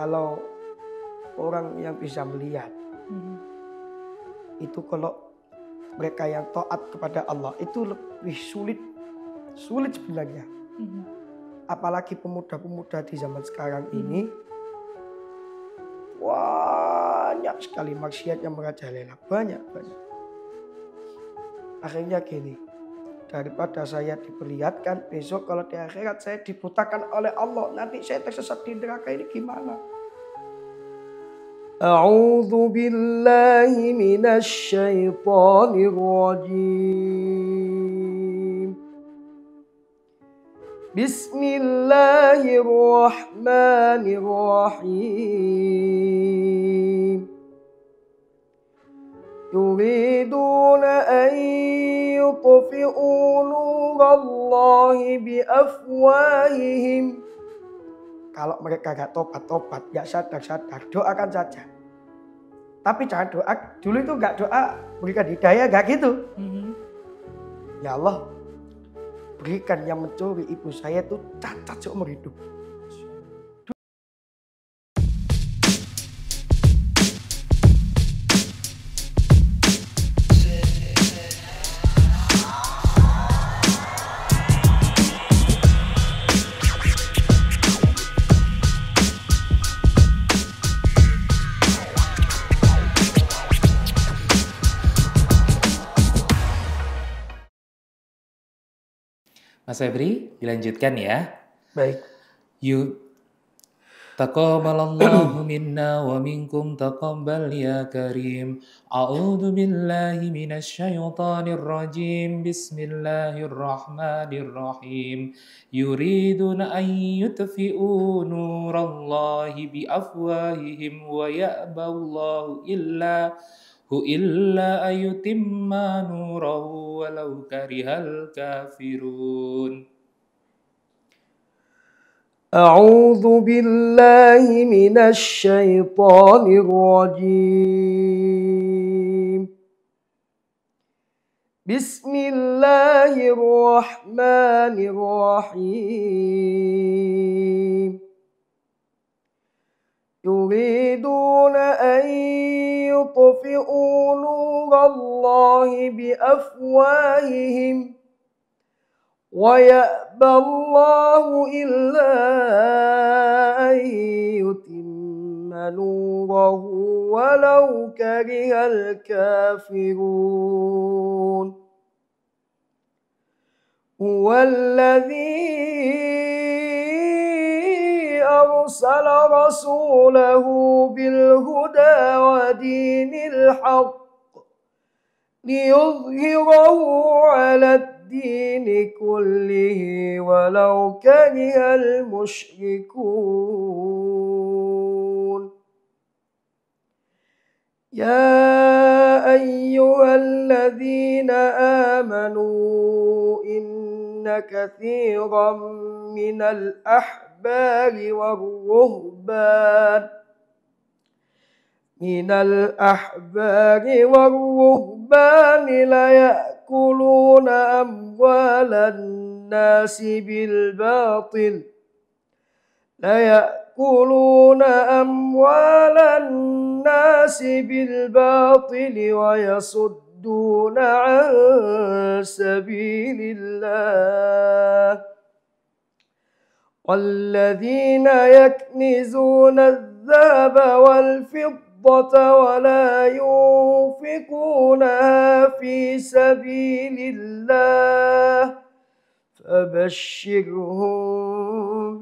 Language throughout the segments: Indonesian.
kalau orang yang bisa melihat itu kalau mereka yang taat kepada Allah itu lebih sulit sebenarnya. Apalagi pemuda-pemuda di zaman sekarang ini banyak sekali maksiat yang merajalela, banyak. Akhirnya gini, daripada saya diperlihatkan besok kalau di akhirat saya dibutakan oleh Allah, nanti saya tersesat di neraka, ini gimana? A'udzu billahi minasy syaithanir rajim. Bismillahirrahmanirrahim. Yuriduna an yutfi'u nurallahi biafwahihim. Kalau mereka gak tobat, gak sadar, doakan saja. Tapi jangan doa, dulu itu gak doa berikan hidayah, gak gitu. Ya Allah, berikan yang mencuri ibu saya itu cacat seumur hidup. Mas Febri, dilanjutkan ya. Baik. Taqabbalallahu minna wa minkum taqabbal ya karim. A'udzu billahi minasy syaithanir rajim. Bismillahirrahmanirrahim. Yuriduna an yutfi'u nurallahi bi afwahihim wa ya'ballahu illa ayutimma nurahu walau karihal kafirun. A'udzu billahi minasy syaithanir rajim. Bismillahirrahmanirrahim. Yuriduna an yutfi'u nurallahi biafwahihim wa ya'ballahu illa an yutimma nurahu walau karihal kafirun. Huwallazi أرسل رسوله بالهدى ودين الحق ليظهره على الدين كله ولو كره المشركون. يا أيها الذين آمنوا إن كثيرا من الأحبار والرهبان ليأكلون أموال الناس بالباطل ويصدون عن سبيل الله. والذين يكنزون الذهب والفضة ولا ينفقونها في سبيل الله فبشرهم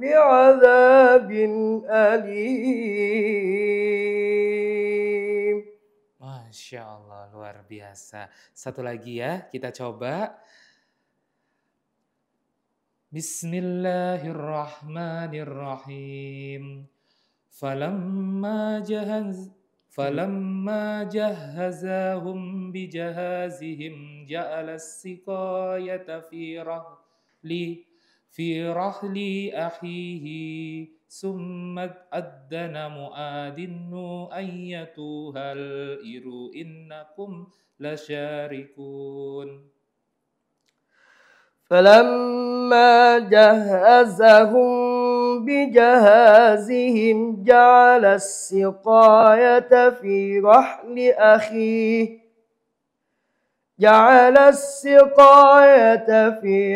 بعذاب أليم. Masya Allah, luar biasa. Satu lagi ya, kita coba. Bismillahirrahmanirrahim. Falamma jahazahum bijahazihim ja'ala as-siqayata fi rahli akhihi summa addana mu'adinnu ayyatuhal iru innakum lasyarikun. فلما جهزهم بجهازهم جعل السقاية في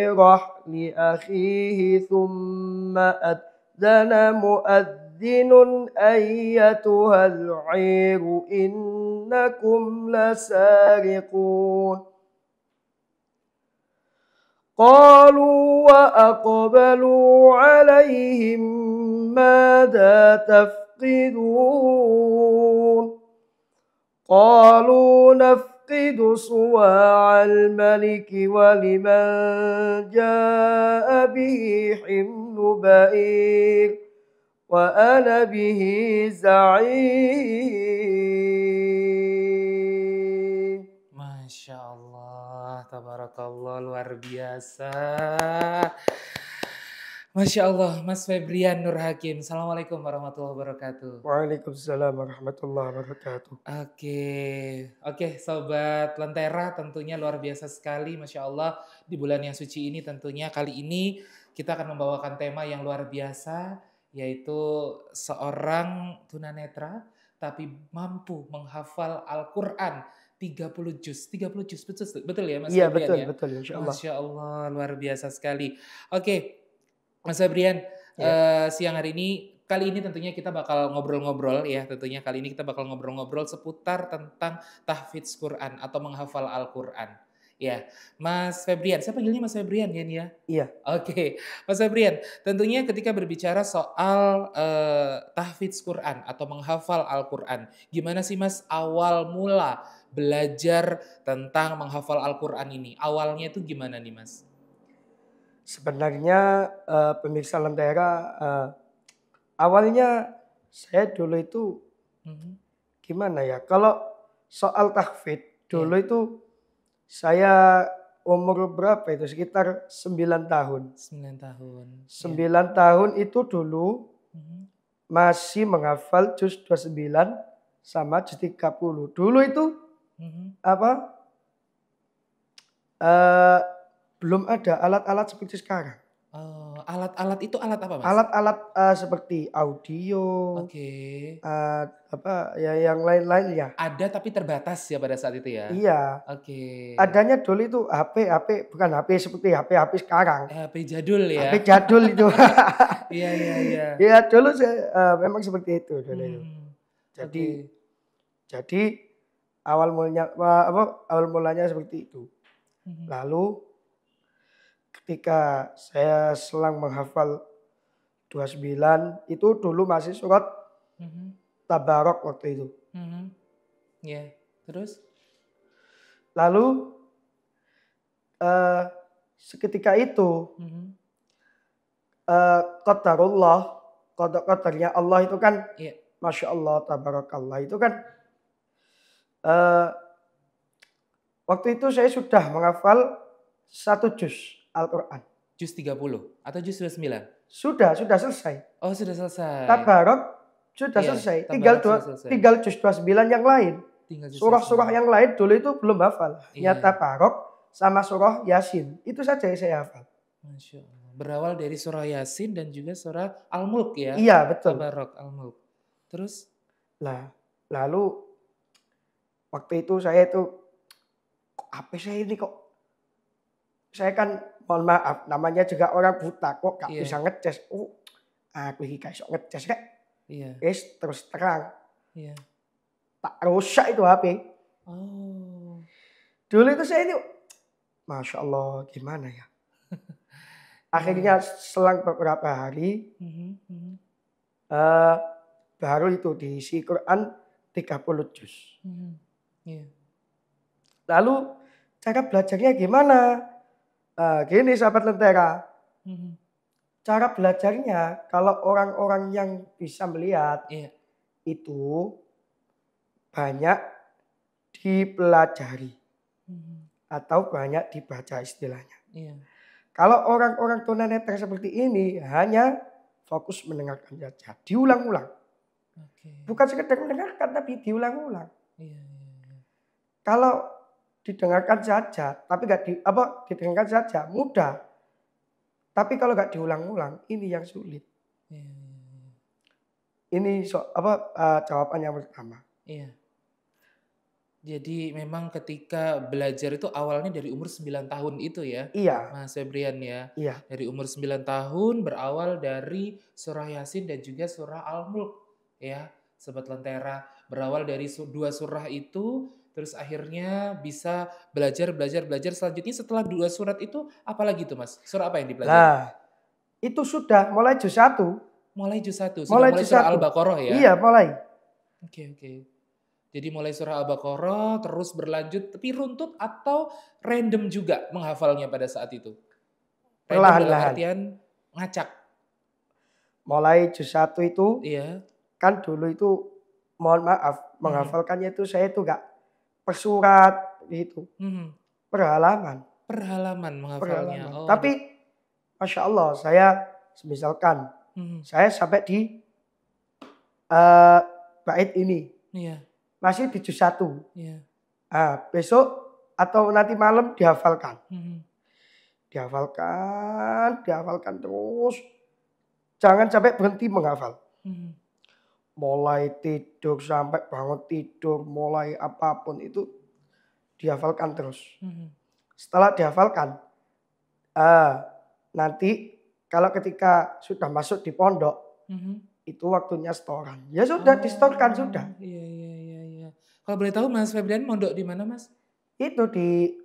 رحل أخيه ثم أذن مؤذن أيتها العير إنكم لسارقون قالوا وأقبلوا عليهم ماذا تفقدون قالوا نفقد صواع الملك ولمن جاء به حمل بعير وأنا به زعيم. Masya Allah, tabarakallah, luar biasa. Masya Allah, Mas Febrian Nur Hakim. Assalamualaikum warahmatullahi wabarakatuh. Waalaikumsalam warahmatullahi wabarakatuh. Oke, Sobat Lentera, tentunya luar biasa sekali, Masya Allah. Di bulan yang suci ini tentunya kali ini kita akan membawakan tema yang luar biasa, yaitu seorang tunanetra tapi mampu menghafal Al-Quran 30 juz, betul ya Mas Iya, Febrian ya? betul, insya Allah. Masya Allah, luar biasa sekali. Oke, Mas Febrian, Ya. siang hari ini, kali ini tentunya kita bakal ngobrol-ngobrol ya, tentunya kali ini kita bakal ngobrol-ngobrol seputar tentang tahfidz Quran atau menghafal Al-Quran. Ya, Mas Febrian, saya panggilnya Mas Febrian ya nih ya? Iya. Oke, Mas Febrian, tentunya ketika berbicara soal tahfidz Quran atau menghafal Al-Quran, gimana sih Mas awal mula belajar tentang menghafal Al-Quran ini? Awalnya itu gimana nih Mas? Sebenarnya pemirsa Lentera, awalnya saya dulu itu gimana ya? Kalau soal tahfidz dulu itu saya umur berapa itu? Sekitar 9 tahun. 9 tahun. 9 tahun itu dulu masih menghafal juz 29 sama juz 30. Dulu itu belum ada alat-alat seperti sekarang. Alat-alat itu alat apa Mas? Alat-alat seperti audio, Oke. yang lain-lainnya. Ada tapi terbatas ya pada saat itu ya? Iya. Oke. Adanya dulu itu HP, bukan HP seperti HP sekarang. HP jadul ya? HP jadul itu. Iya. Ya dulu saya memang seperti itu dulu itu. Jadi awal mulanya seperti itu. Lalu ketika saya selang menghafal 29 itu dulu masih surat Tabarok waktu itu. Ya, terus? Lalu seketika itu qadarnya Allah itu kan Masya Allah, Tabarakallah itu kan waktu itu saya sudah menghafal 1 juz Al-Quran. Juz 30 atau juz 29? Sudah selesai. Oh, sudah selesai. Tabarok sudah selesai. Tinggal juz 29 yang lain. Surah-surah yang lain dulu itu belum hafal. Ya Tabarok sama surah Yasin. Itu saja yang saya hafal. Masya Allah. Berawal dari surah Yasin dan juga surah Al-Mulk ya? Iya, betul. Tabarok, Al-Mulk. Terus? Lalu waktu itu saya itu apa saya ini kok? Saya kan mohon maaf, namanya juga orang buta kok gak bisa ngecas. Aku ini gak bisa ngecas kak. Terus terang. Tak rusak itu HP. Dulu itu saya ini, Masya Allah gimana ya. Akhirnya selang beberapa hari, baru itu diisi Quran 30 juz. Lalu cara belajarnya gimana? Gini sahabat Lentera, cara belajarnya kalau orang-orang yang bisa melihat itu banyak dipelajari atau banyak dibaca istilahnya. Kalau orang-orang tunanetra seperti ini hanya fokus mendengarkan saja, diulang-ulang. Bukan sekedar mendengarkan tapi diulang-ulang. Kalau didengarkan saja, tapi didengarkan saja mudah. Tapi kalau nggak diulang-ulang, ini yang sulit. Iya. Ini jawaban yang pertama. Iya. Jadi memang ketika belajar itu awalnya dari umur 9 tahun itu ya, Iya, Mas Febrian ya. iya. Dari umur 9 tahun berawal dari surah Yasin dan juga surah Al-Mulk ya, Sobat Lentera. Berawal dari dua surah itu, terus akhirnya bisa belajar, belajar, belajar. Selanjutnya setelah dua surat itu, apalagi tuh Mas? Surah apa yang dipelajari? Nah, itu sudah mulai juz 1. Mulai juz 1, sudah Mulai mulai juz surah 1. Al-Baqarah ya? Iya, mulai. Oke, oke. Jadi mulai surah Al-Baqarah terus berlanjut tapi runtut atau random juga menghafalnya pada saat itu? Random dalam Perlahan-lahan. artian ngacak. Mulai juz 1 itu Iya. kan dulu itu mohon maaf Mhm. menghafalkannya itu saya itu enggak per surat gitu, Mhm. per halaman. Per halaman menghafalnya. Oh, ada. Tapi Masya Allah saya misalkan Mhm. saya sampai di bait ini Iya, masih di juz 1. iya. Besok atau nanti malam dihafalkan. Mhm. Dihafalkan terus. Jangan sampai berhenti menghafal. Mhm. Mulai tidur sampai bangun tidur, mulai apapun itu dihafalkan terus. Mhm. Setelah dihafalkan, nanti kalau ketika sudah masuk di pondok, Mhm. itu waktunya setoran. Ya sudah, distorkan sudah. Iya, iya, iya, iya. Kalau boleh tahu Mas Febrian mondok di mana Mas? Itu di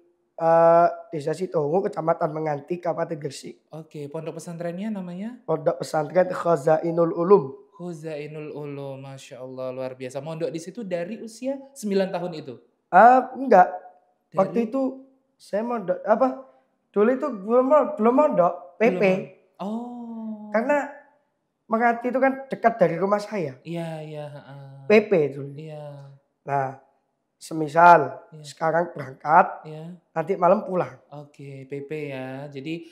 Desa Sitongu, Kecamatan Menganti, Kabupaten Gresik. Oke, pondok pesantrennya namanya? Pondok pesantren Khazainul Ulum. Huzainul Ulum, Masya Allah luar biasa. Mondok di situ dari usia 9 tahun itu? Enggak. Dari? Waktu itu saya mondok dulu itu belum mondok, PP. Belum. Oh. Karena Menganti itu kan dekat dari rumah saya. Iya, iya, heeh. PP itu. Iya, Nah, semisal iya, sekarang berangkat, iya. nanti malam pulang. Oke, PP ya. Jadi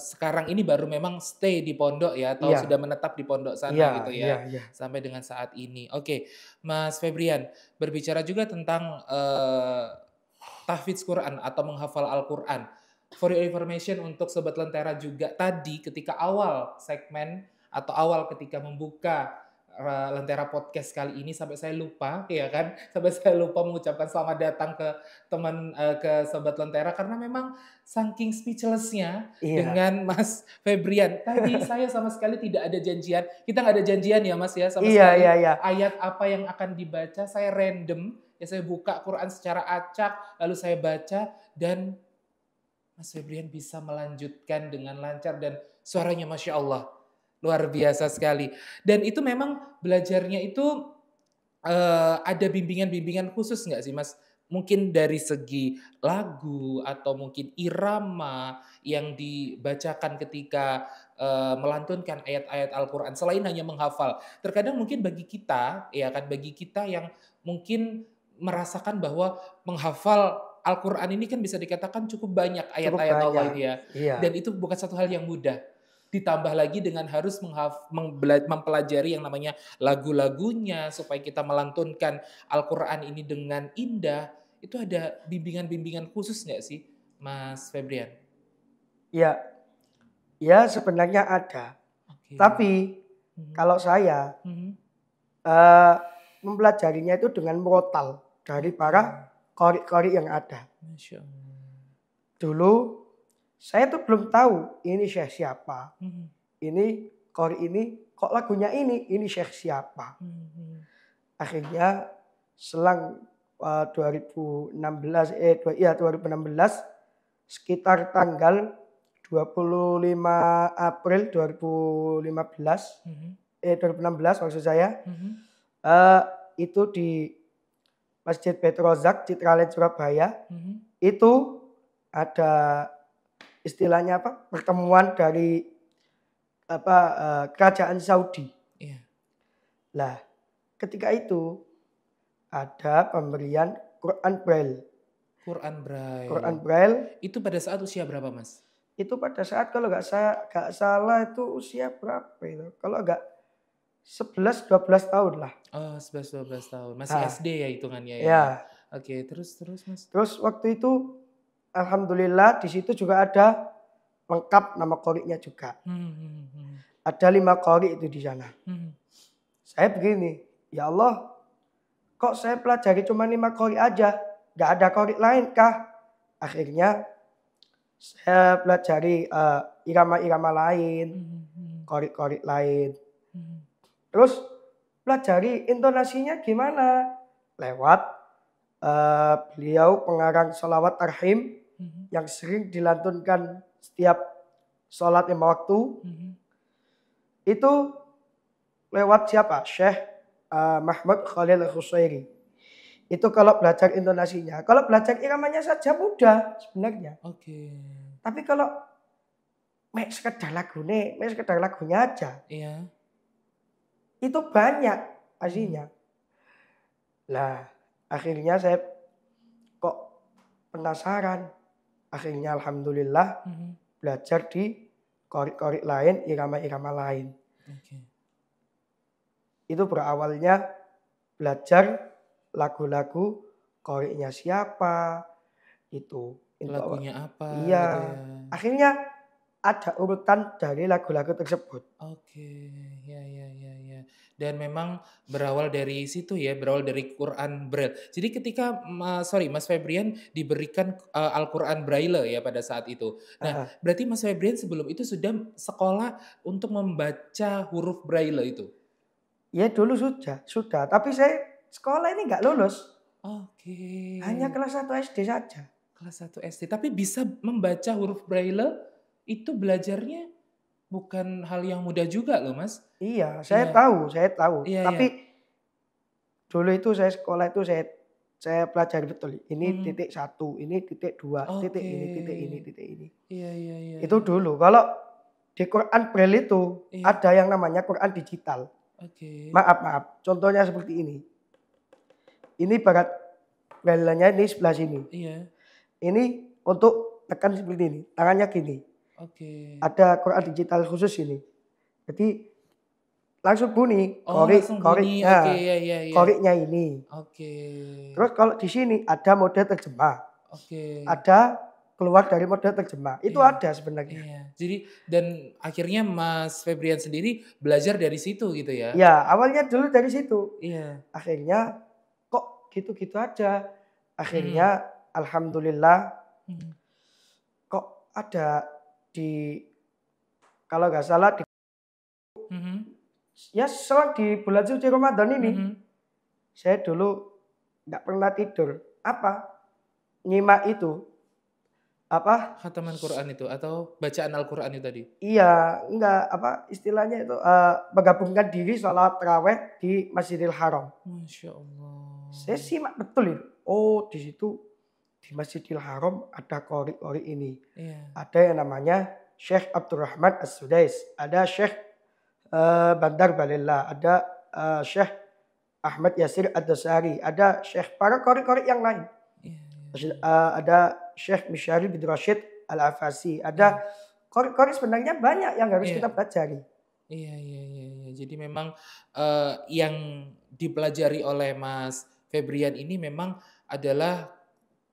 sekarang ini baru memang stay di pondok ya, atau Iya, sudah menetap di pondok sana gitu iya, iya, ya, iya. sampai dengan saat ini. Oke, Mas Febrian, berbicara juga tentang tahfidz Quran atau menghafal Al-Quran. For your information untuk Sobat Lentera juga tadi ketika awal segmen atau awal ketika membuka Lentera Podcast kali ini sampai saya lupa ya kan, sampai saya lupa mengucapkan selamat datang ke teman ke Sobat Lentera karena memang saking speechlessnya Iya, dengan Mas Febrian. Tadi saya sama sekali tidak ada janjian, kita nggak ada janjian ya Mas ya sama iya, sekali. iya, iya. Ayat apa yang akan dibaca saya random, ya saya buka Quran secara acak lalu saya baca dan Mas Febrian bisa melanjutkan dengan lancar dan suaranya Masya Allah. Luar biasa sekali. Dan itu memang belajarnya itu ada bimbingan-bimbingan khusus nggak sih Mas? Mungkin dari segi lagu atau mungkin irama yang dibacakan ketika melantunkan ayat-ayat Al-Quran selain hanya menghafal. Terkadang mungkin bagi kita, ya kan, bagi kita yang mungkin merasakan bahwa menghafal Al-Quran ini kan bisa dikatakan cukup banyak Cukup ayat-ayat Allah banyak. ini ya. Iya, Dan itu bukan satu hal yang mudah. Ditambah lagi dengan harus mempelajari yang namanya lagu-lagunya supaya kita melantunkan Al-Quran ini dengan indah. Itu ada bimbingan-bimbingan khusus nggak sih, Mas Febrian? iya, ya sebenarnya ada. Oke. Tapi Mhm. kalau saya Mhm. mempelajarinya itu dengan murotal dari para qori-qori yang ada. Masya Allah. Dulu saya tuh belum tahu ini syekh siapa. Mhm. Ini qori ini kok lagunya ini syekh siapa. Mhm. Akhirnya selang 2016 sekitar tanggal 25 April 2015 Mhm. 2016 maksud saya Mhm. itu di Masjid Petrozak Citraland Surabaya Mhm. itu ada istilahnya pertemuan dari kerajaan Saudi. Iya. Lah, ketika itu ada pemberian Quran Braille. Quran Braille. Quran Braille Itu pada saat usia berapa, Mas? itu pada saat kalau nggak salah itu usia berapa itu? Kalau nggak 11-12 tahun lah. Oh, 11-12 tahun. Masih Nah, SD ya hitungannya ya. ya. Oke, terus Mas. Terus waktu itu alhamdulillah di situ juga ada lengkap nama koriknya juga. Hmm, hmm, hmm. Ada 5 qori itu di sana. Saya begini, ya Allah, kok saya pelajari cuma 5 qori aja, nggak ada qori lain kah? Akhirnya saya pelajari irama-irama lain, qori-qori lain. Terus pelajari intonasinya gimana? Lewat beliau pengarang sholawat tarhim yang sering dilantunkan setiap sholat 5 waktu. Itu lewat siapa? Syekh Mahmud Khalil Khusairi. Itu kalau belajar intonasinya. Kalau belajar iramanya saja mudah sebenarnya. Oke. Tapi kalau sekedar lagunya aja. Iya. Itu banyak aslinya. Lah, akhirnya saya kok penasaran. Akhirnya alhamdulillah belajar di qori-qori lain, irama-irama lain. Oke. Itu berawalnya belajar lagu-lagu qori'nya siapa, itu. Lagunya apa Iya. gitu ya. Akhirnya ada urutan dari lagu-lagu tersebut. Oke, ya. Dan memang berawal dari situ ya, berawal dari Quran Braille. Jadi ketika Mas Febrian diberikan Al-Quran Braille ya pada saat itu. Nah, berarti Mas Febrian sebelum itu sudah sekolah untuk membaca huruf Braille itu? Ya dulu sudah. Tapi saya sekolah ini nggak lulus. Oke. Hanya kelas 1 SD saja. Kelas 1 SD. Tapi bisa membaca huruf Braille itu belajarnya bukan hal yang mudah juga loh Mas. Iya, saya tahu. Iya, Tapi dulu itu saya sekolah itu saya pelajari betul. Ini titik 1, ini titik 2, titik ini, titik ini, titik ini. Iya. Itu dulu. Kalau di Quran Braille itu ada yang namanya Quran digital. Oke. Maaf. Contohnya seperti ini. Ini barat Braille-nya ini sebelah sini. Iya. Ini untuk tekan seperti ini. Tangannya gini. Oke. Ada Quran digital khusus ini. Jadi langsung bunyi. Langsung bunyi. Nah, Oke, iya. qori'nya ini. Oke. Terus kalau di sini ada mode terjemah. Oke. Ada keluar dari mode terjemah. Itu ada sebenarnya. Iya. Jadi dan akhirnya Mas Febrian sendiri belajar dari situ gitu ya? Ya, awalnya dulu dari situ. Iya. Akhirnya kok gitu-gitu aja. Akhirnya alhamdulillah kok ada kalau nggak salah ya selang di bulan suci Ramadan ini. Saya dulu nggak pernah tidur. Apa? Nyimak itu. Apa? Khataman Quran itu atau bacaan Al-Quran itu tadi? Iya, enggak istilahnya itu menggabungkan diri sholat taraweh di Masjidil Haram. Masya Allah. Saya simak betul itu. Oh, di situ di Masjidil Haram ada qori ini. Iya. Ada yang namanya Syekh Abdurrahman As-Sudais, ada Syekh Bandar Balillah, ada Syekh Ahmad Yasir Ad-Dosari, ada Syekh para qori yang lain. Iya. Ada Syekh Misyari bin Rashid Al-Afasi, ada qori sebenarnya banyak yang harus kita pelajari. Iya. Jadi memang yang dipelajari oleh Mas Febrian ini memang adalah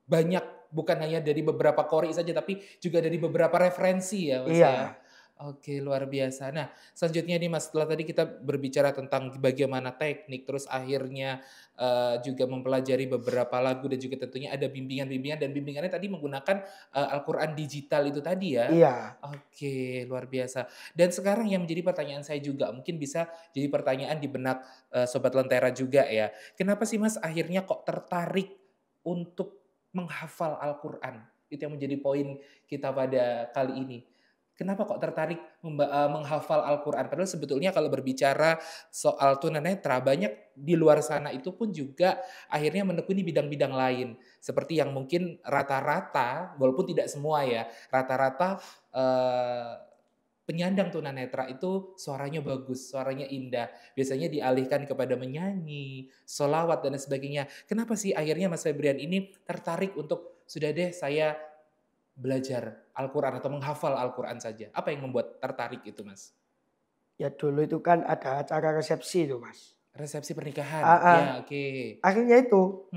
banyak, bukan hanya dari beberapa qori saja tapi juga dari beberapa referensi ya Mas ya. Oke, luar biasa. Nah, selanjutnya nih Mas, setelah tadi kita berbicara tentang bagaimana teknik, terus akhirnya juga mempelajari beberapa lagu dan juga tentunya ada bimbingan-bimbingan dan bimbingannya tadi menggunakan Al-Quran digital itu tadi ya. Iya. Oke, luar biasa. Dan sekarang yang menjadi pertanyaan saya juga, mungkin bisa jadi pertanyaan di benak Sobat Lentera juga ya. Kenapa sih Mas akhirnya kok tertarik untuk menghafal Al-Quran? Itu yang menjadi poin kita pada kali ini. Kenapa kok tertarik menghafal Al-Quran? Padahal sebetulnya kalau berbicara soal tunanetra, banyak di luar sana itu pun juga akhirnya menekuni bidang-bidang lain. Seperti yang mungkin rata-rata, walaupun tidak semua ya, rata-rata penyandang tunanetra itu suaranya bagus, suaranya indah. Biasanya dialihkan kepada menyanyi, sholawat, dan sebagainya. Kenapa sih akhirnya Mas Febrian ini tertarik untuk, sudah deh saya belajar Al-Quran atau menghafal Al-Quran saja? Apa yang membuat tertarik itu Mas? Ya dulu itu kan ada acara resepsi itu Mas. Resepsi pernikahan? Ya, oke. Akhirnya itu,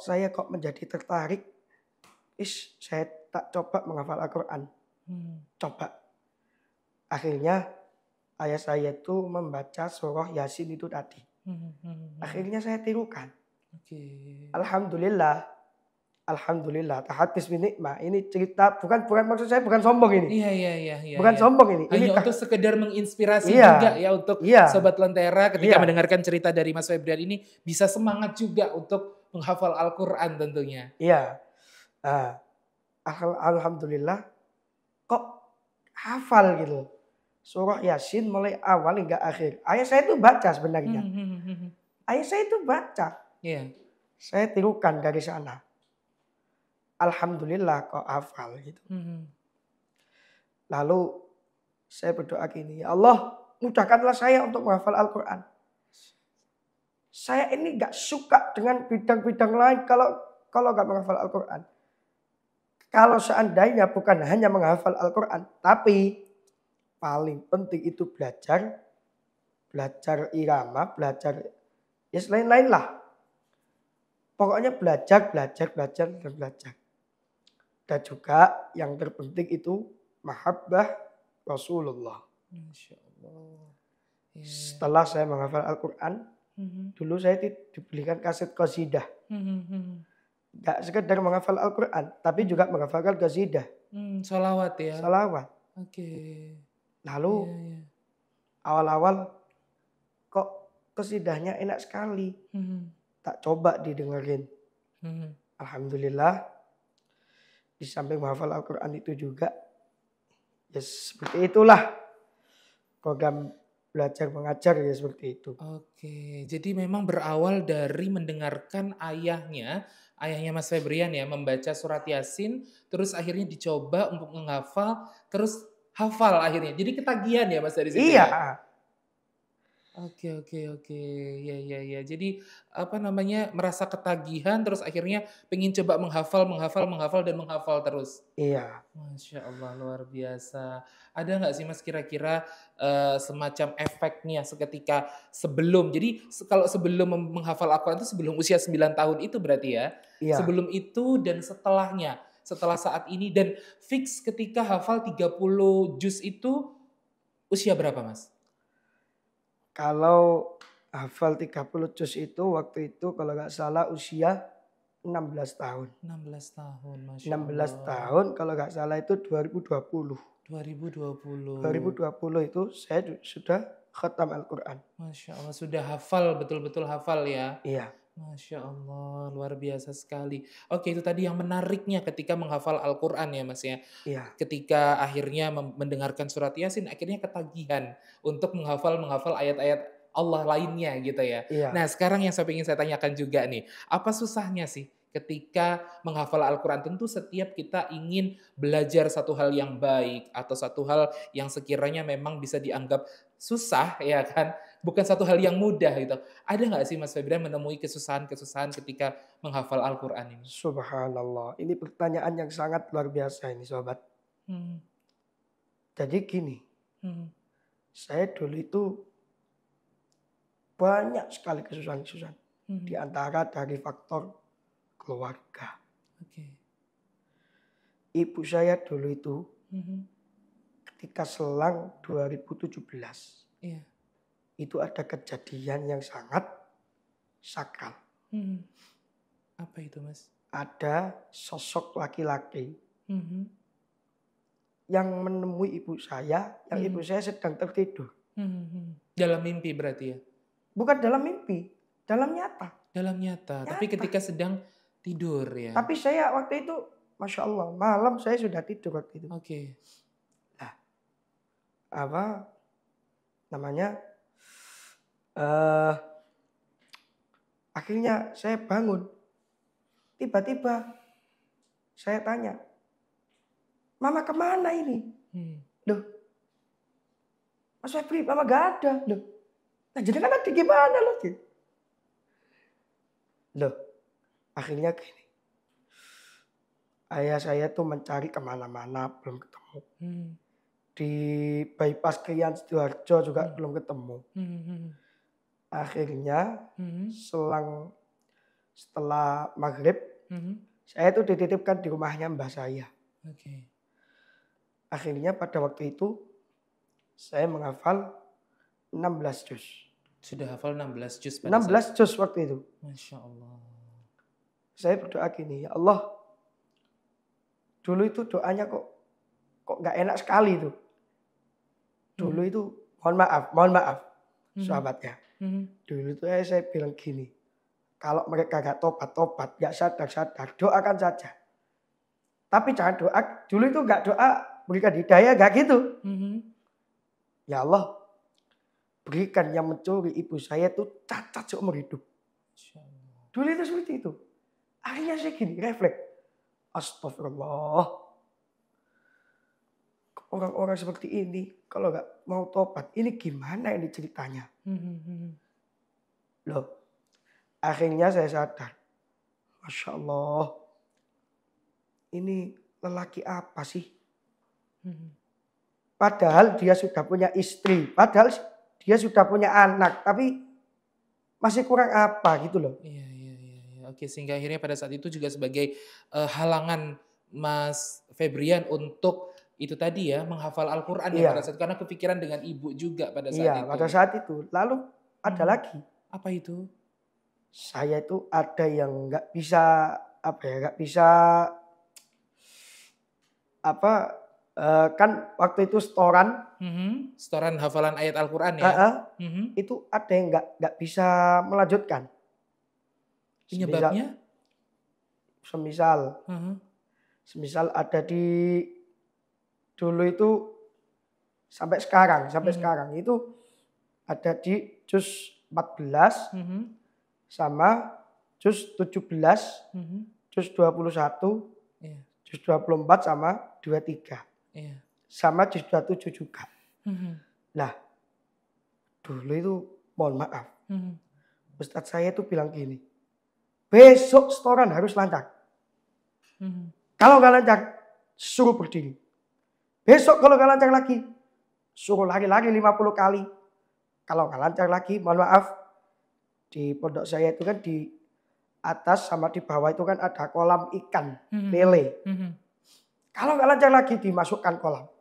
saya menjadi tertarik. Saya tak coba menghafal Al-Quran. Coba. Akhirnya ayah saya itu membaca surah Yasin itu tadi. Akhirnya saya tirukan. Oke. Alhamdulillah. Alhamdulillah. Tahadits bin nikmah. Ini cerita bukan maksud saya bukan sombong ini. Iya, iya, iya, iya. Bukan iya. sombong ini. Hanya Ini untuk sekedar menginspirasi Iya. juga ya untuk Iya. Sobat Lentera ketika Iya. mendengarkan cerita dari Mas Febrian ini bisa semangat juga untuk menghafal Al-Quran tentunya. Iya. Nah, alhamdulillah kok hafal gitu. Surah Yasin mulai awal hingga akhir. Ayah saya itu baca sebenarnya. Ayah saya itu baca. Iya. Saya tirukan dari sana. Alhamdulillah kok hafal gitu. Lalu saya berdoa gini, ya Allah mudahkanlah saya untuk menghafal Al-Quran. Saya ini gak suka dengan bidang-bidang lain kalau gak menghafal Al-Quran. Kalau seandainya bukan hanya menghafal Al-Quran, tapi paling penting itu belajar irama, belajar ya lain-lain lah. Pokoknya belajar. Dan juga yang terpenting itu mahabbah Rasulullah. Masya Allah. Yeah. Setelah saya menghafal Al-Quran, dulu saya dibelikan kaset qasidah. Gak sekedar menghafal Al-Quran, tapi juga menghafalkan qasidah. Salawat ya? Salawat. Oke. Lalu awal-awal kok qasidahnya enak sekali. Tak coba didengerin. Alhamdulillah. Di samping menghafal Al-Quran itu juga, ya seperti itulah program belajar mengajar ya seperti itu. Oke, jadi memang berawal dari mendengarkan ayahnya Mas Febrian ya membaca surat Yasin, terus akhirnya dicoba untuk menghafal, terus hafal akhirnya. Jadi ketagihan ya Mas dari situ Iya. ya? Oke. Ya. Jadi merasa ketagihan terus akhirnya pengen coba menghafal terus. Iya. Masya Allah luar biasa. Ada nggak sih Mas kira-kira semacam efeknya seketika sebelum. Jadi kalau sebelum menghafal Al-Quran itu sebelum usia 9 tahun itu berarti ya. Iya. Sebelum itu dan setelahnya. Setelah saat ini dan fix ketika hafal 30 juz itu usia berapa Mas? Kalau hafal 30 juz itu waktu itu kalau nggak salah usia 16 tahun. 16 tahun, Masya 16 Allah. tahun kalau nggak salah itu 2020. 2020 itu saya sudah khatam Al-Quran. Masya Allah, sudah hafal, betul-betul hafal ya? Iya. Masya Allah, luar biasa sekali. Oke, itu tadi yang menariknya ketika menghafal Al-Quran ya Mas ya. Iya. Ketika akhirnya mendengarkan surat Yasin, akhirnya ketagihan untuk menghafal ayat-ayat Allah lainnya gitu ya. Iya. Nah sekarang yang ingin saya tanyakan juga nih, apa susahnya sih ketika menghafal Al-Quran? Tentu setiap kita ingin belajar satu hal yang baik atau satu hal yang sekiranya memang bisa dianggap susah ya kan. Bukan satu hal yang mudah gitu. Ada nggak sih Mas Febrian menemui kesusahan-kesusahan ketika menghafal Al-Quran ini? Subhanallah. Ini pertanyaan yang sangat luar biasa ini sobat. Jadi gini. Saya dulu itu banyak sekali kesusahan-kesusahan. Di antara dari faktor keluarga. Okay. Ibu saya dulu itu ketika selang 2017. Yeah. Itu ada kejadian yang sangat sakral. Apa itu Mas? Ada sosok laki-laki yang menemui ibu saya, yang ibu saya sedang tertidur. Dalam mimpi berarti ya? Bukan dalam mimpi, dalam nyata. Dalam nyata, tapi ketika sedang tidur ya? Tapi saya waktu itu, Masya Allah, malam saya sudah tidur waktu itu. Oke. Nah, apa namanya? Akhirnya saya bangun. Tiba-tiba saya tanya, Mama kemana ini? Loh, Mas Febri, Mama gak ada. Loh, nah jadi kan tadi gimana loh? Loh, akhirnya gini. Ayah saya tuh mencari kemana-mana belum ketemu. Di bypass Krian Sidoarjo juga belum ketemu. Akhirnya setelah maghrib, saya itu dititipkan di rumahnya mbah saya. Okay. Akhirnya pada waktu itu Saya menghafal 16 juz. Sudah hafal 16 juz pada saat 16 juz waktu itu. Masya Allah. Saya berdoa gini, ya Allah, dulu itu doanya kok nggak enak sekali itu. Dulu itu mohon maaf sahabatnya. Dulu itu saya bilang gini, kalau mereka gak tobat, gak sadar, doakan saja. Tapi jangan doa, dulu itu gak doa berikan hidayah, gak gitu. Ya Allah, berikan yang mencuri ibu saya itu cacat seumur hidup. Dulu itu seperti itu. Akhirnya saya gini, refleks. Astagfirullah. Orang-orang seperti ini, kalau gak mau tobat, ini gimana ini ceritanya? Loh, akhirnya saya sadar. Masya Allah, ini lelaki apa sih? Padahal dia sudah punya istri, padahal dia sudah punya anak, tapi masih kurang apa gitu loh. Iya. Oke, sehingga akhirnya pada saat itu juga sebagai halangan Mas Febrian untuk itu tadi ya, menghafal Al-Quran ya pada saat itu. Karena kepikiran dengan ibu juga pada saat itu. Iya, pada saat itu. Lalu ada lagi. Apa itu? Saya itu ada yang nggak bisa kan waktu itu setoran. Setoran hafalan ayat Al-Quran ya. Itu ada yang nggak bisa melanjutkan. Penyebabnya? Semisal ada di dulu itu sampai sekarang itu ada di juz 14 sama juz 17, juz 21, juz 24 sama 23. Sama juz 27 juga. Nah, dulu itu mohon maaf. Ustadz saya itu bilang gini, besok setoran harus lancar. Kalau nggak lancar, suruh berdiri. Besok kalau nggak lancar lagi, suruh lari-lari 50 kali. Kalau nggak lancar lagi, mohon maaf, di pondok saya itu kan di atas sama di bawah itu kan ada kolam ikan lele. Kalau nggak lancar lagi, dimasukkan kolam.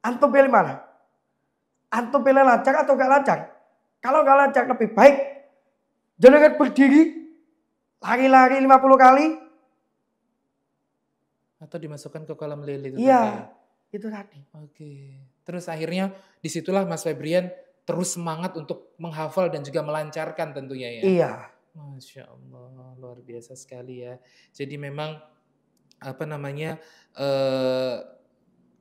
Antum pilih mana? Antum pilih lancar atau nggak lancar? Kalau nggak lancar lebih baik jangan berdiri, lari-lari 50 kali. Atau dimasukkan ke kolam lele itu. Iya, itu tadi. Oke. Terus akhirnya disitulah Mas Febrian terus semangat untuk menghafal dan juga melancarkan tentunya ya. Iya. Masya Allah, luar biasa sekali ya. Jadi memang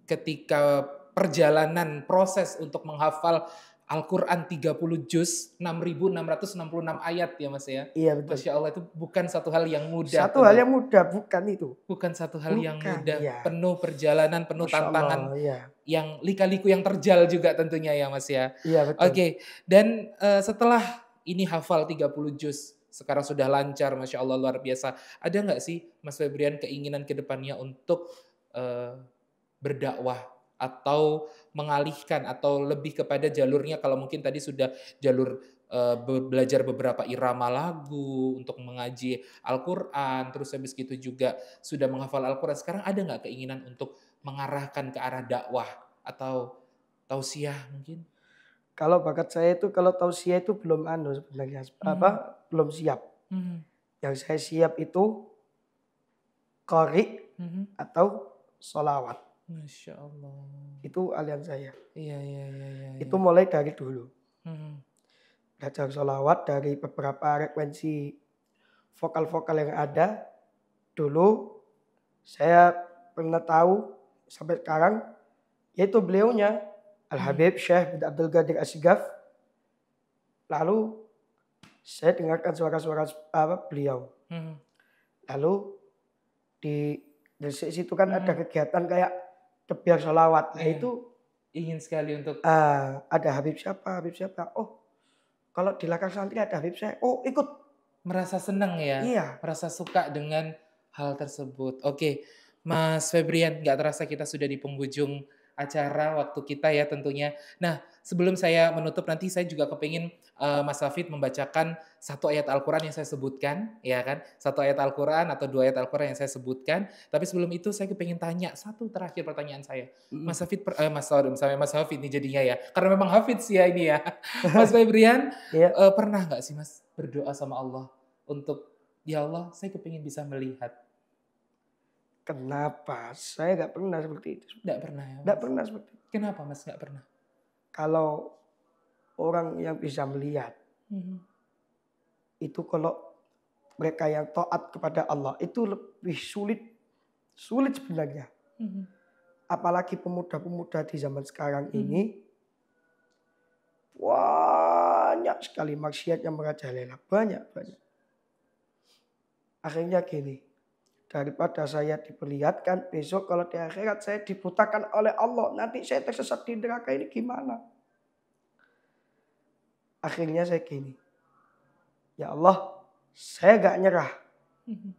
ketika perjalanan proses untuk menghafal Al-Quran 30 juz, 6.666 ayat ya Mas ya. Iya betul. Masya Allah, itu bukan satu hal yang mudah. Satu hal yang mudah, bukan itu. Bukan satu hal yang mudah, iya. Penuh perjalanan, penuh Masya tantangan, Allah, iya. yang lika-liku yang terjal juga tentunya ya Mas ya. Iya betul. Oke, dan setelah ini hafal 30 juz, sekarang sudah lancar, Masya Allah luar biasa. Ada nggak sih Mas Febrian keinginan ke depannya untuk berdakwah atau mengalihkan atau lebih kepada jalurnya, kalau mungkin tadi sudah jalur belajar beberapa irama lagu untuk mengaji Al-Quran, terus habis itu juga sudah menghafal Al-Quran, sekarang ada nggak keinginan untuk mengarahkan ke arah dakwah atau tausiah mungkin? Kalau bakat saya itu, kalau tausiah itu belum sebenarnya, belum siap. Yang saya siap itu qari atau sholawat. Masya Allah. Itu aliran saya. Iya. Itu mulai dari dulu. Belajar sholawat dari beberapa frekuensi vokal-vokal yang ada. Dulu saya pernah tahu sampai sekarang, yaitu beliaunya Al-Habib Syekh bin Abdul Qadir As-Sigaf. Lalu saya dengarkan suara-suara beliau. Lalu di situ kan ada kegiatan kayak tebiar sholawat. Nah itu ingin sekali untuk ada Habib siapa. Oh, kalau di Lakar Santri ada Habib saya. Oh, ikut. Merasa senang ya? Iya. Merasa suka dengan hal tersebut. Oke, Mas Febrian, nggak terasa kita sudah di penghujung acara waktu kita ya tentunya. Nah, sebelum saya menutup nanti saya juga kepingin Mas Hafid membacakan satu ayat Al-Quran yang saya sebutkan, ya kan? Satu ayat Al-Quran atau dua ayat Al-Quran yang saya sebutkan. Tapi sebelum itu saya kepingin tanya satu terakhir pertanyaan saya. Mm. Mas Hafid, Mas Hafid nih jadinya ya. Karena memang Hafid sih ya ini ya. Mas Febrian, Ya, pernah nggak sih Mas berdoa sama Allah untuk, ya Allah saya kepingin bisa melihat. kenapa? Saya nggak pernah seperti itu. Nggak pernah ya Nggak Mas? pernah seperti itu. Kenapa Mas nggak pernah? Kalau orang yang bisa melihat, Mhm. itu kalau mereka yang taat kepada Allah, itu lebih sulit sebenarnya. Mhm. Apalagi pemuda-pemuda di zaman sekarang Mhm. ini, banyak sekali maksiat yang merajalela. Banyak. Akhirnya gini, daripada saya diperlihatkan, besok kalau di akhirat saya dibutakan oleh Allah, nanti saya tersesat di neraka ini gimana? Akhirnya saya gini, ya Allah, saya gak nyerah, Mhm.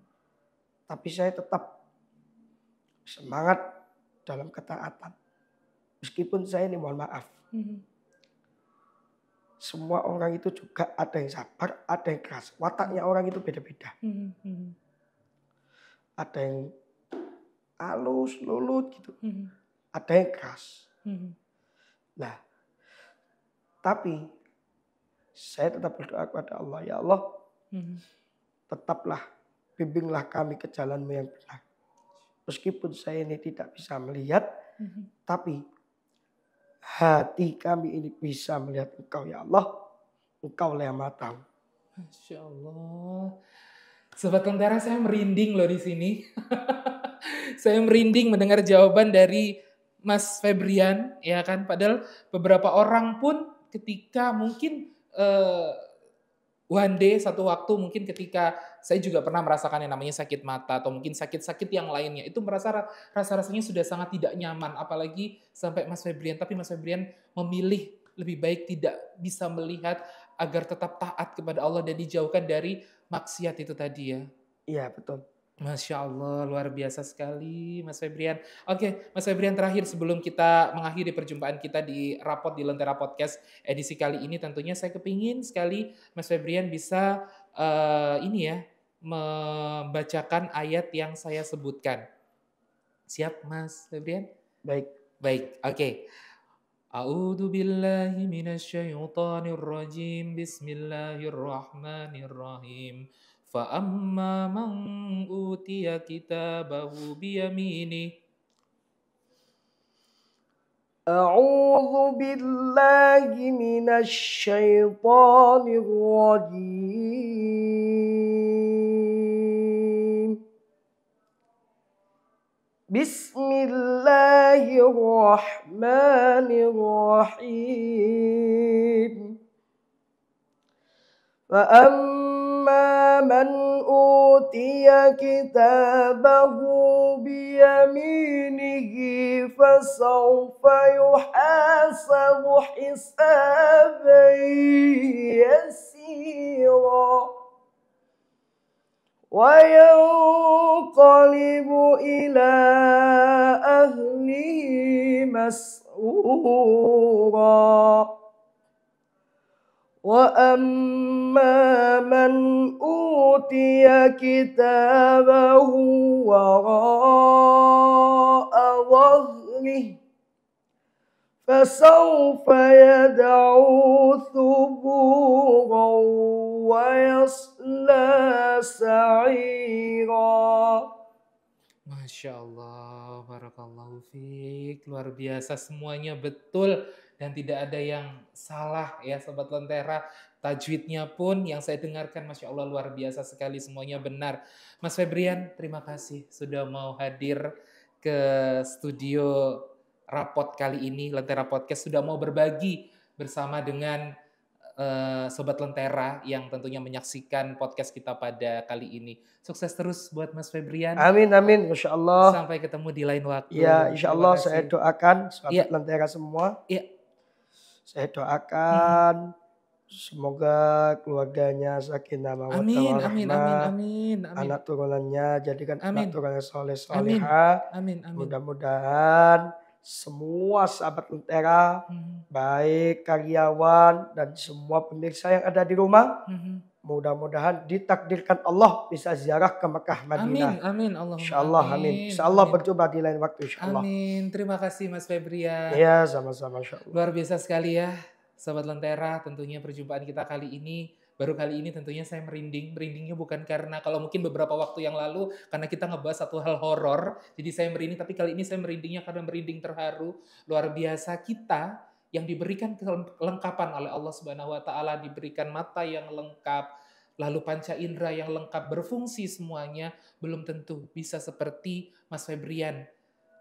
tapi saya tetap semangat dalam ketaatan. Meskipun saya ini mohon maaf, Mhm. semua orang itu juga ada yang sabar, ada yang keras. Wataknya orang itu beda-beda. Mhm. Mhm. Ada yang halus, lulut gitu. Mhm. Ada yang keras. Mhm. Nah, tapi saya tetap berdoa kepada Allah. Ya Allah, Mhm. tetaplah bimbinglah kami ke jalan-Mu yang benar. Meskipun saya ini tidak bisa melihat, Mhm. tapi hati kami ini bisa melihat Engkau ya Allah. Engkau yang Maha Tahu. Masya Allah. Sobat Lentera, saya merinding loh di sini. Saya merinding mendengar jawaban dari Mas Febrian, ya kan? Padahal beberapa orang pun ketika mungkin one day satu waktu mungkin ketika saya juga pernah merasakan yang namanya sakit mata atau mungkin sakit-sakit yang lainnya, itu merasa rasa-rasanya sudah sangat tidak nyaman, apalagi sampai Mas Febrian. Tapi Mas Febrian memilih lebih baik tidak bisa melihat agar tetap taat kepada Allah dan dijauhkan dari maksiat itu tadi ya. Iya betul. Masya Allah, luar biasa sekali Mas Febrian. Oke, Mas Febrian, terakhir sebelum kita mengakhiri perjumpaan kita di Rapot di Lentera Podcast edisi kali ini, tentunya saya kepingin sekali Mas Febrian bisa ini ya, membacakan ayat yang saya sebutkan. Siap Mas Febrian? Baik. Baik, oke. A'udzu billahi minasyaitonir rajim. Bismillahirrahmanirrahim. Fa amma man utiya kitabahu biyaminih. A'udzu billahi minasyaitonir rajim. Bismillahirrahmanirrahim. فأما من أوتي كتابه بيمينه فسوف يحاسب حسابا يسيرا وينقلب إلى أهله مسرورا وأما من أوتي كتابه وراء ظهره فسوف يدعو ثبورا ويصلى سعيرا. Masya Allah, barakallahu fiik, luar biasa semuanya betul dan tidak ada yang salah ya Sobat Lentera. Tajwidnya pun yang saya dengarkan Masya Allah luar biasa sekali, semuanya benar. Mas Febrian, terima kasih sudah mau hadir ke studio Rapot kali ini, Lentera Podcast, sudah mau berbagi bersama dengan Sobat Lentera yang tentunya menyaksikan podcast kita pada kali ini. Sukses terus buat Mas Febrian. Amin, insya Allah. Sampai ketemu di lain waktu. Ya, insya Allah saya doakan sahabat Iya. Lentera semua. Iya. Saya doakan semoga keluarganya sakinah mawaddah Amin, warahmah. amin. Anak turunannya jadikan Amin. anak turunannya soleh Amin. solehah. Amin. Mudah-mudahan semua sahabat Lentera, baik karyawan dan semua pemirsa yang ada di rumah. Mudah-mudahan ditakdirkan Allah bisa ziarah ke Mekah Madinah. Amin, Allahumma Insyaallah amin. Insyaallah berjumpa di lain waktu insyaallah. Amin. Terima kasih Mas Febrian. Iya, sama-sama insyaallah. Luar biasa sekali ya, Sobat Lentera. Tentunya perjumpaan kita kali ini, baru kali ini tentunya saya merinding. Merindingnya bukan karena kalau mungkin beberapa waktu yang lalu karena kita ngebahas satu hal horor, jadi saya merinding. Tapi kali ini saya merindingnya karena merinding terharu. Luar biasa kita yang diberikan kelengkapan oleh Allah Subhanahu wa taala, diberikan mata yang lengkap, lalu panca indera yang lengkap berfungsi semuanya, belum tentu bisa seperti Mas Febrian.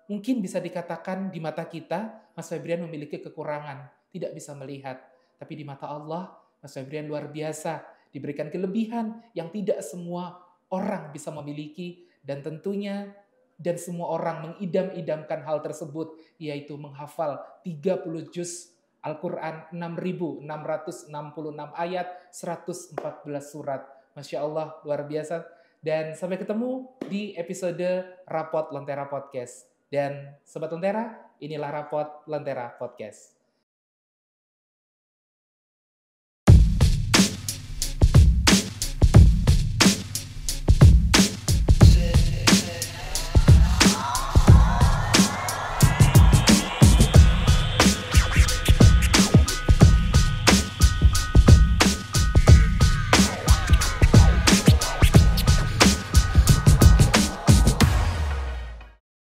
Mungkin bisa dikatakan di mata kita Mas Febrian memiliki kekurangan, tidak bisa melihat. Tapi di mata Allah Mas Febrian luar biasa, diberikan kelebihan yang tidak semua orang bisa memiliki, dan tentunya dan semua orang mengidam-idamkan hal tersebut, yaitu menghafal 30 juz Al-Quran, 6.666 ayat, 114 surat. Masya Allah, luar biasa. Dan sampai ketemu di episode Rapot Lentera Podcast. Dan Sobat Lentera, inilah Rapot Lentera Podcast.